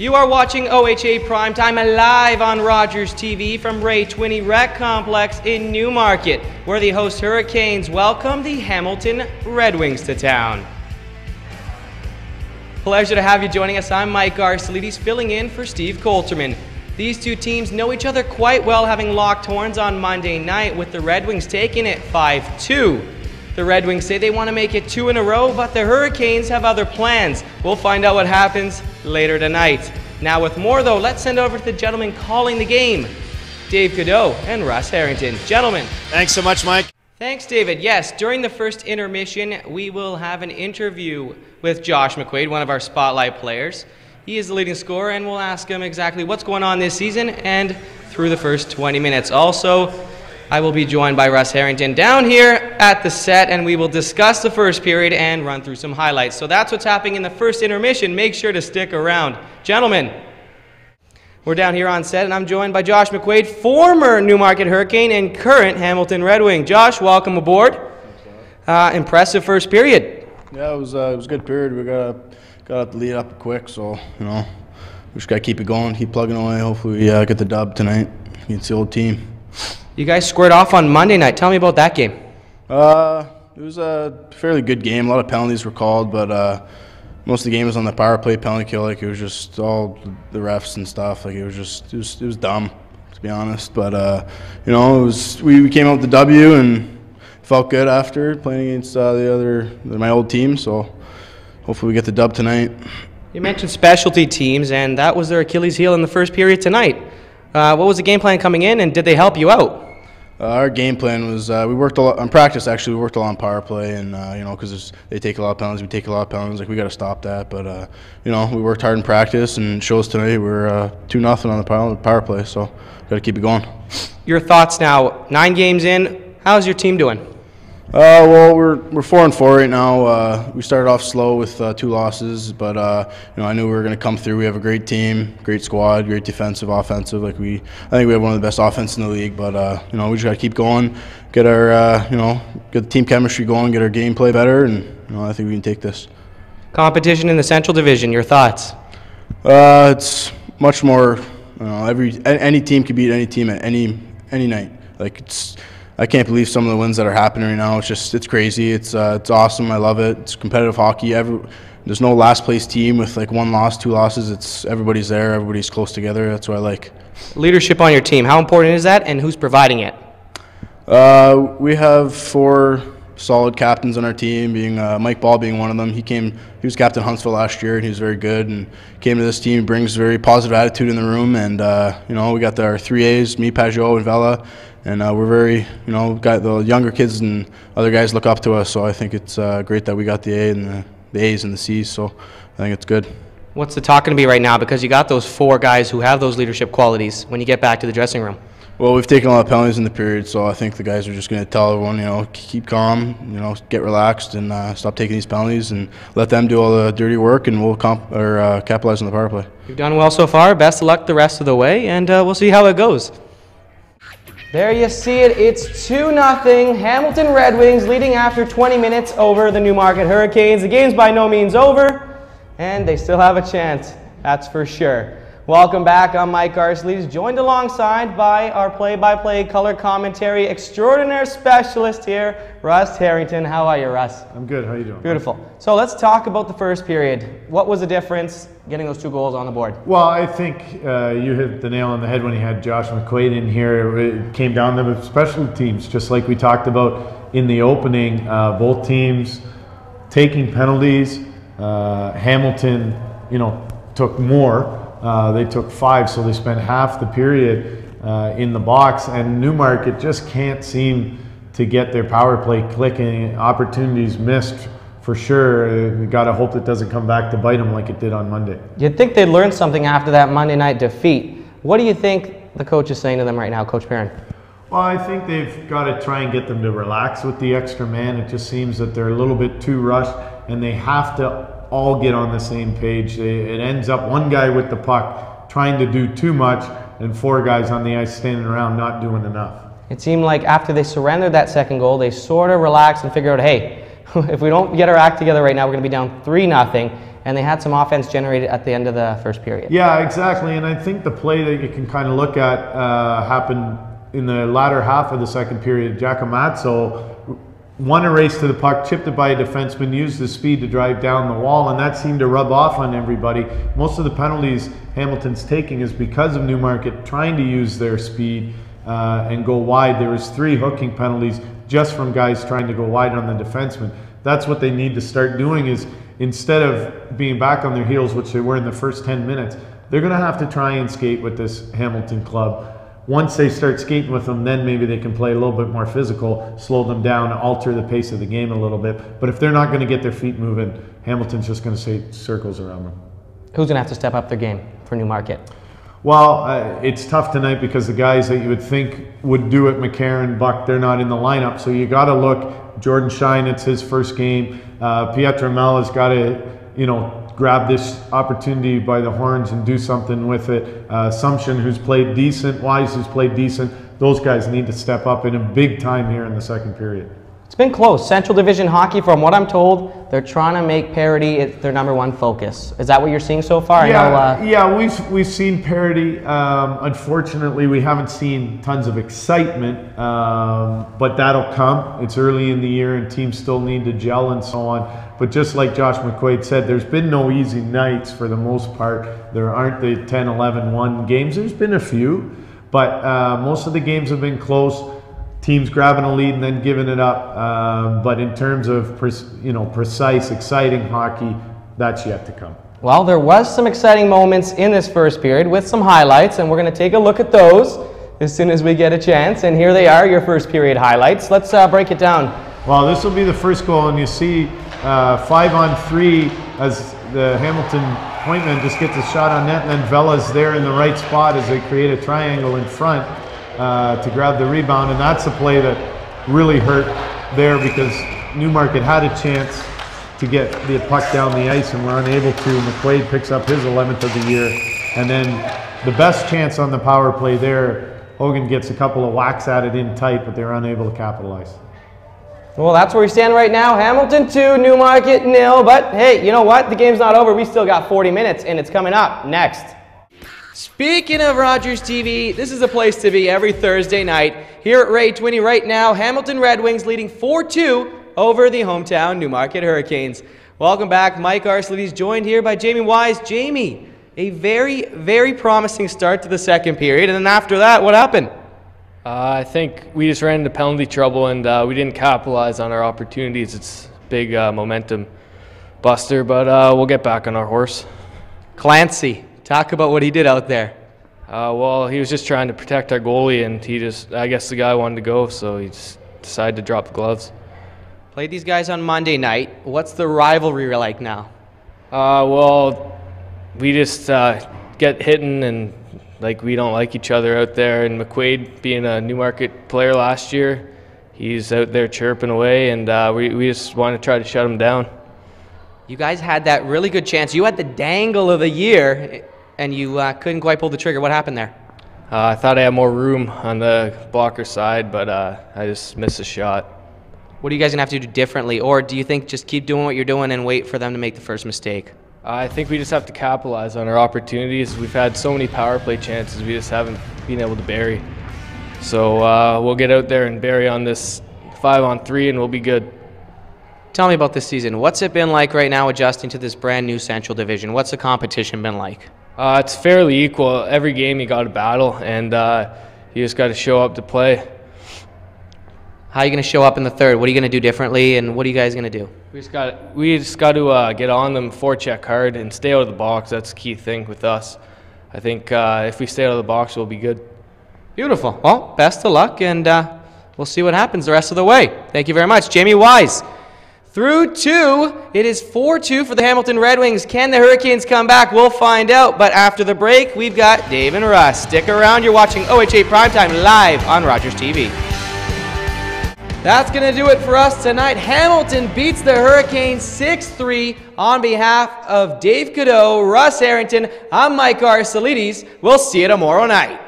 You are watching OHA Primetime live on Rogers TV from Ray Twinney Rec Complex in Newmarket, where the host Hurricanes welcome the Hamilton Red Wings to town. Pleasure to have you joining us. I'm Mike Arsaledis, filling in for Steve Colterman. These two teams know each other quite well, having locked horns on Monday night, with the Red Wings taking it 5-2. The Red Wings say they want to make it 2 in a row, but the Hurricanes have other plans. We'll find out what happens later tonight. Now with more though, let's send over to the gentlemen calling the game, Dave Cadeau and Russ Harrington. Gentlemen. Thanks so much, Mike. Thanks, David. Yes, during the first intermission, we will have an interview with Josh McQuaid, one of our spotlight players. He is the leading scorer, and we'll ask him exactly what's going on this season and through the first 20 minutes. Also, I will be joined by Russ Harrington down here at the set, and we will discuss the first period and run through some highlights. So that's what's happening in the first intermission. Make sure to stick around. Gentlemen, we're down here on set, and I'm joined by Josh McQuaid, former Newmarket Hurricane and current Hamilton Red Wing. Josh, welcome aboard. Impressive first period. Yeah, it was a good period. We got the lead up quick, so we just got to keep it going, keep plugging away. Hopefully we get the dub tonight against the old team. You guys squared off on Monday night. Tell me about that game. It was a fairly good game. A lot of penalties were called, but most of the game was on the power play penalty kill. Like, it was just all the refs and stuff. Like, it was dumb, to be honest. But we came out with the W and felt good after playing against my old team. So hopefully we get the dub tonight. You mentioned specialty teams, and that was their Achilles heel in the first period tonight. What was the game plan coming in, and did they help you out? Our game plan was we worked a lot on practice. Actually, we worked a lot on power play, and because they take a lot of penalties, we take a lot of penalties. Like, we got to stop that. But we worked hard in practice, and it shows tonight. We're 2-0 on the power play, so got to keep it going. Your thoughts now? 9 games in, how's your team doing? Well, we're 4-4 right now. We started off slow with 2 losses, but I knew we were going to come through. We have a great team, great squad, great defensive, offensive. I think we have one of the best offenses in the league. But we just got to keep going, get our get the team chemistry going, get our gameplay better, and I think we can take this. Competition in the Central Division. Your thoughts? It's much more. Any team can beat any team at any night. Like, I can't believe some of the wins that are happening right now. It's crazy. It's awesome. I love it. It's competitive hockey. There's no last place team with like 1 loss, 2 losses. Everybody's there. Everybody's close together. That's what I like. Leadership on your team. How important is that, and who's providing it? We have 4 solid captains on our team, being Mike Ball being one of them. He was captain Huntsville last year, and he was very good, and came to this team, brings very positive attitude in the room, and we got our 3 A's, me, Pajot, and Vela. And we're very, got the younger kids and other guys look up to us. So I think it's great that we got the A and the A's and the C's. So I think it's good. What's the talk going to be right now? Because you got those 4 guys who have those leadership qualities when you get back to the dressing room. Well, we've taken a lot of penalties in the period, so I think the guys are just going to tell everyone, keep calm, get relaxed, and stop taking these penalties, and let them do all the dirty work, and we'll capitalize on the power play. You've done well so far. Best of luck the rest of the way, and we'll see how it goes. There you see it. It's 2-0. Hamilton Red Wings leading after 20 minutes over the Newmarket Hurricanes. The game's by no means over, and they still have a chance. That's for sure. Welcome back. I'm Mike Arsaledis, joined alongside by our play-by-play color commentary extraordinaire specialist here, Russ Harrington. How are you, Russ? I'm good. How are you doing? Beautiful. So let's talk about the first period. What was the difference getting those 2 goals on the board? Well, I think you hit the nail on the head when you had Josh McQuaid in here. It came down to the special teams, just like we talked about in the opening. Both teams taking penalties. Hamilton, took more. They took 5, so they spent half the period in the box, and Newmarket just can't seem to get their power play clicking. Opportunities missed for sure. We got to hope it doesn't come back to bite them like it did on Monday. You'd think they'd learn something after that Monday night defeat. What do you think the coach is saying to them right now, Coach Perrin? Well, I think they've got to try and get them to relax with the extra man. It just seems that they're a little bit too rushed, and they have to all get on the same page. It ends up one guy with the puck trying to do too much and 4 guys on the ice standing around not doing enough. It seemed like after they surrendered that second goal, they sort of relaxed and figured out, hey, if we don't get our act together right now, we're going to be down 3-0. And they had some offense generated at the end of the first period. Yeah, exactly. And I think the play that you can kind of look at happened in the latter half of the second period. Giacomazzo won a race to the puck, chipped it by a defenseman, used his speed to drive down the wall, and that seemed to rub off on everybody. Most of the penalties Hamilton's taking is because of Newmarket trying to use their speed and go wide. There was 3 hooking penalties just from guys trying to go wide on the defenseman. That's what they need to start doing, is instead of being back on their heels, which they were in the first 10 minutes, they're going to have to try and skate with this Hamilton club. Once they start skating with them, then maybe they can play a little bit more physical, slow them down, alter the pace of the game a little bit. But if they're not going to get their feet moving, Hamilton's just going to say circles around them. Who's going to have to step up their game for Newmarket? Well, it's tough tonight because the guys that you would think would do it, McCarron, Buck, they're not in the lineup. So you got to look, Jordan Shine, it's his first game. Pietro Mel has got to, grab this opportunity by the horns and do something with it. Assumption, who's played decent, Wise, who's played decent, those guys need to step up in a big time here in the second period. It's been close. Central Division hockey, from what I'm told, they're trying to make parity their #1 focus. Is that what you're seeing so far? Yeah, we've seen parity. Unfortunately, we haven't seen tons of excitement, but that'll come. It's early in the year and teams still need to gel and so on. But just like Josh McQuaid said, there's been no easy nights for the most part. There aren't the 10-11-1 games. There's been a few, but most of the games have been close. Teams grabbing a lead and then giving it up. But in terms of precise, exciting hockey, that's yet to come. Well, there was some exciting moments in this first period with some highlights, and we're going to take a look at those as soon as we get a chance. And here they are, your first period highlights. Let's break it down. Well, this will be the first goal, and you see 5-on-3 as the Hamilton pointman just gets a shot on net, and then Vella's there in the right spot as they create a triangle in front to grab the rebound. And that's a play that really hurt there because Newmarket had a chance to get the puck down the ice and were unable to. McQuaid picks up his 11th of the year. And then the best chance on the power play there, Hogan gets a couple of whacks at it in tight, but they're unable to capitalize. Well, that's where we stand right now. Hamilton 2, Newmarket 0. But hey, you know what? The game's not over. We still got 40 minutes, and it's coming up next. Speaking of Rogers TV, this is a place to be every Thursday night. Here at Ray 20 right now, Hamilton Red Wings leading 4-2 over the hometown Newmarket Hurricanes. Welcome back. Mike Arcelidis joined here by Jamie Wise. Jamie, a very, very promising start to the second period. And then after that, what happened? I think we just ran into penalty trouble and we didn't capitalize on our opportunities. It's a big momentum buster, but we'll get back on our horse. Clancy, talk about what he did out there. Well, he was just trying to protect our goalie, and I guess the guy wanted to go, so he just decided to drop the gloves. Played these guys on Monday night. What's the rivalry like now? Well, we just get hitting and we don't like each other out there. And McQuaid, being a Newmarket player last year, he's out there chirping away, and we just want to try to shut him down. You guys had that really good chance. You had the dangle of the year, and you couldn't quite pull the trigger. What happened there? I thought I had more room on the blocker side, but I just missed a shot. What are you guys going to have to do differently? Or do you think just keep doing what you're doing and wait for them to make the first mistake? I think we just have to capitalize on our opportunities. We've had so many power play chances, we just haven't been able to bury. So we'll get out there and bury on this 5-on-3 and we'll be good. Tell me about this season. What's it been like right now adjusting to this brand new Central Division? What's the competition been like? It's fairly equal. Every game you got to battle, and you just got to show up to play. How are you going to show up in the third? What are you going to do differently, and what are you guys going to do? We just got to get on them, forecheck hard, and stay out of the box. That's the key thing with us. I think if we stay out of the box, we'll be good. Beautiful. Well, best of luck, and we'll see what happens the rest of the way. Thank you very much. Jamie Wise. Through 2, it is 4-2 for the Hamilton Red Wings. Can the Hurricanes come back? We'll find out. But after the break, we've got Dave and Russ. Stick around. You're watching OHA Primetime live on Rogers TV. That's going to do it for us tonight. Hamilton beats the Hurricanes 6-3. On behalf of Dave Cadeau, Russ Harrington, I'm Mike Arcelidis. We'll see you tomorrow night.